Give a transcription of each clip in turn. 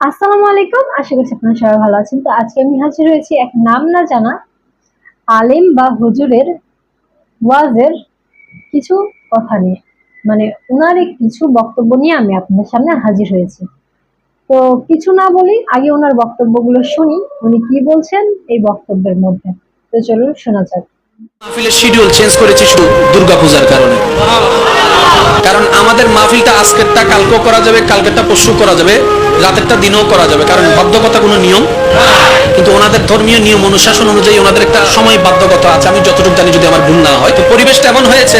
আসসালামু আলাইকুম, আশা করছি আপনারা সবাই ভালো আছেন। তো আজকে আমি হাজির হয়েছি এক নাম না জানা আলেম বা হুজুরের ওয়াজের কিছু কথা নিয়ে, মানে ওনার কিছু বক্তব্য নিয়ে আমি আপনাদের সামনে হাজির হয়েছি। তো কিছু না বলি, আগে ওনার বক্তব্যগুলো শুনি, উনি কি বলছেন এই বক্তব্যের মধ্যে। তো চলুন শোনা যাক। মাহফিলের শিডিউল চেঞ্জ করেছি শুধু দুর্গাপূজার কারণে। কারণ আমাদের মাহফিলটা আজকেরটা কালকেও করা যাবে, কালকেরটা পরশু করা যাবে, রাতেরটা দিনেও করা যাবে, কারণ বাধ্যকতা কোনো নিয়ম। কিন্তু ওনাদের ধর্মীয় নিয়ম অনুশাসন অনুযায়ী ওনাদের একটা সময় বাধ্যকতা আছে, আমি যতটুকু জানি, যদি আমার ভুল না হয়। তো পরিবেশটা এমন হয়েছে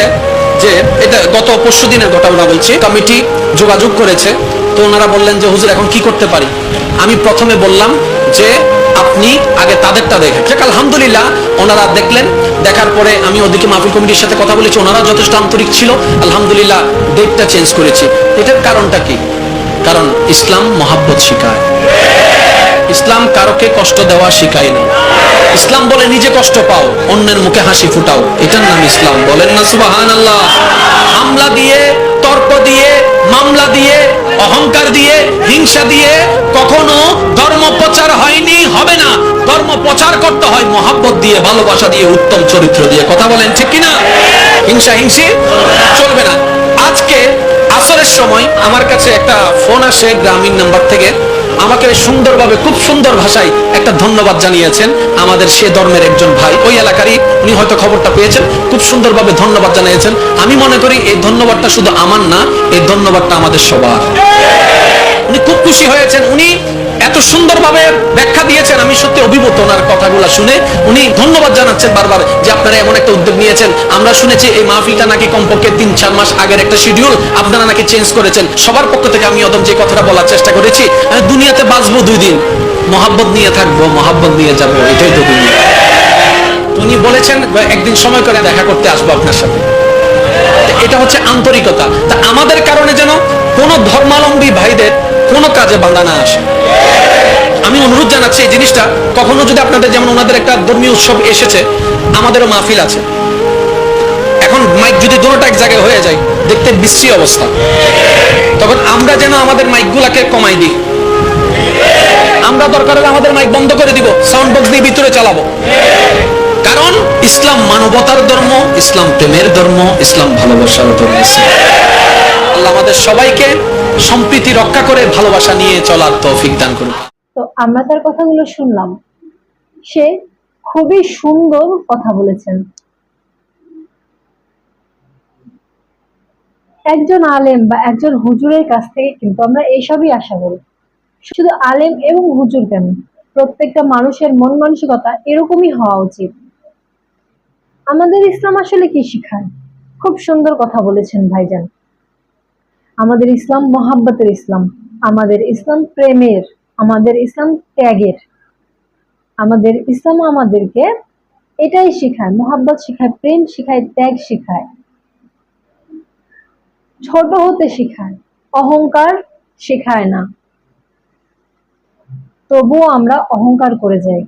যে এটা গত পরশু দিনের ঘটনা বলছি, কমিটি যোগাযোগ করেছে। তো ওনারা বললেন যে হুজুর এখন কি করতে পারি। আমি প্রথমে বললাম যে আপনি আগে তাদেরটা দেখেন। আলহামদুলিল্লাহ ওনারা দেখলেন, দেখার পরে আমি ওদিকে মাহফিল কমিটির সাথে কথা বলেছি, ওনারা যথেষ্ট আন্তরিক ছিল। আলহামদুলিল্লাহ ডেটটা চেঞ্জ করেছি। এটার কারণটা কি? কারণ ইসলাম মহাব্বত শিখায়, ইসলাম কারোকে কষ্ট দেওয়া শিখায় না। ইসলাম বলে নিজে কষ্ট পাও, অন্যের মুখে হাসি ফুটাও, এটার নাম ইসলাম। বলেন না সুবহানাল্লাহ। হামলা দিয়ে, তর্ক দিয়ে, মামলা দিয়ে, অহংকার দিয়ে, হিংসা দিয়ে কখনো ধর্ম প্রচার হয়নি, হবে না। ধর্ম প্রচার করতে হয় মহাব্বত দিয়ে, ভালোবাসা দিয়ে, উত্তম চরিত্র দিয়ে। কথা বলেন ঠিক কিনা? হিংসা হিংসি চলবে না। আজকে আসরের সময় আমার কাছে একটা ফোন আসে গ্রামীণ নাম্বার থেকে। আমাকে সুন্দরভাবে, খুব সুন্দর ভাষায় একটা ধন্যবাদ জানিয়েছেন আমাদের সে ধর্মের একজন ভাই, ওই এলাকারই। উনি হয়তো খবরটা পেয়েছেন, খুব সুন্দরভাবে ধন্যবাদ জানিয়েছেন। আমি মনে করি এই ধন্যবাদটা শুধু আমার না, এই ধন্যবাদটা আমাদের সবার। উনি খুব খুশি হয়েছেন, উনি এত সুন্দরভাবে ব্যাখ্যা দিয়েছেন, আমি সত্যি অভিভূত ওনার কথাগুলো শুনে। উনি ধন্যবাদ জানাচ্ছেন বারবার যে আপনারা এমন একটা উদ্যোগ নিয়েছেন। আমরা শুনেছি এই মাহফিলটা নাকি কমপক্ষে ৩-৪ মাস আগের একটা শিডিউল আপনারা নাকি চেঞ্জ করেছেন। সবার পক্ষ থেকে আমি অদম যে কথাটা বলার চেষ্টা করেছি, দুনিয়াতে বাঁচবো 2 দিন, মহাব্বত নিয়ে থাকবো, মহাব্বত নিয়ে যাবো, এটাই তো দুনিয়া। উনি বলেছেন একদিন সময় করে দেখা করতে আসবো আপনার সাথে। এটা হচ্ছে আন্তরিকতা। তা আমাদের কারণে যেন কোন ধর্মাবলম্বী ভাইদের কোনো কাজে বাধা না আসে। আমি অনুরোধ জানাচ্ছি এই জিনিসটা কখনো যদি আপনাদের, যেমন ওনাদের একটা ধর্মীয় উৎসব এসেছে, আমাদেরও মাহফিল আছে, এখন মাইক যদি দুটোটা এক জায়গায় হয়ে যায়, দেখতে বিশ্রী অবস্থা। তখন আমরা যেন আমাদের মাইকগুলাকে কমাই দিই। আমরা দরকার হলে আমাদের মাইক বন্ধ করে দিব, সাউন্ড বক্স দিয়ে ভিতরে চালাবো। কারণ ইসলাম মানবতার ধর্ম, ইসলাম প্রেমের ধর্ম, ইসলাম ভালোবাসার ধর্ম। আল্লাহ আমাদের সবাইকে সম্প্রীতি রক্ষা করে ভালোবাসা নিয়ে চলার তৌফিক দান করুন। তো আমরা তার কথাগুলো শুনলাম, সে খুবই সুন্দর কথা বলেছেন। একজন আলেম বা একজন হুজুরের কাছ থেকে কিন্তু আমরা এইসবই আশা করি। শুধু আলেম এবং হুজুর কেন, প্রত্যেকটা মানুষের মন মানসিকতা এরকমই হওয়া উচিত। আমাদের ইসলাম আসলে কি শিখায়? খুব সুন্দর কথা বলেছেন ভাইজান। আমাদের ইসলাম মহাব্বতের ইসলাম, আমাদের ইসলাম প্রেমের, আমাদের ইসলাম ত্যাগের। আমাদের ইসলাম আমাদেরকে এটাই শিখায়, মহাব্বত শিখায়, প্রেম শিখায়, ত্যাগ শিখায়, ছোট হতে শিখায়, অহংকার শেখায় না। তবুও আমরা অহংকার করে যাই।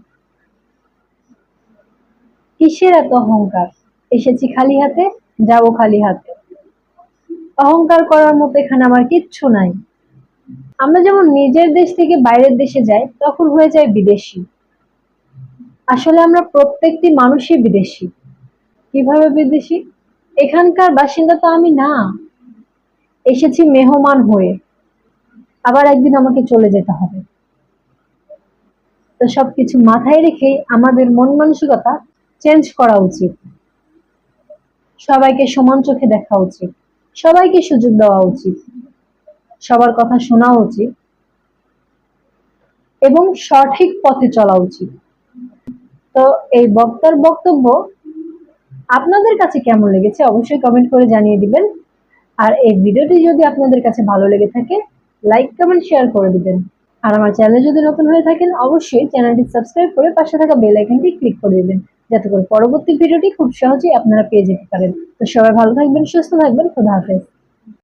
কিসের এত অহংকার? এসেছি খালি হাতে, যাবো খালি হাতে। অহংকার করার মতো এখানে আমার কিচ্ছু নাই। আমরা যেমন নিজের দেশ থেকে বাইরের দেশে যাই, তখন হয়ে যায় বিদেশি। আসলে আমরা প্রত্যেকটি মানুষই বিদেশি। কিভাবে বিদেশি? এখানকার বাসিন্দা তো আমি না, এসেছি মেহমান হয়ে, আবার একদিন আমাকে চলে যেতে হবে। তো সবকিছু মাথায় রেখে আমাদের মন মানসিকতা চেঞ্জ করা উচিত। সবাইকে সমান চোখে দেখা উচিত, সবাইকে সুযোগ দেওয়া উচিত, সবার কথা শোনা উচিত এবং সঠিক পথে চলা উচিত। তো এই বক্তার বক্তব্য আপনাদের কাছে কেমন লেগেছে অবশ্যই কমেন্ট করে জানিয়ে দিবেন। আর এই ভিডিওটি যদি আপনাদের কাছে ভালো লেগে থাকে, লাইক কমেন্ট শেয়ার করে দিবেন। আর আমার চ্যানেলে যদি নতুন হয়ে থাকেন, অবশ্যই চ্যানেলটি সাবস্ক্রাইব করে পাশে থাকা বেল আইকনটি ক্লিক করে দিবেন, যাতে করে পরবর্তী ভিডিওটি খুব সহজেই আপনারা পেয়ে যেতে পারেন। তো সবাই ভালো থাকবেন, সুস্থ থাকবেন, খোদা হাফেজ।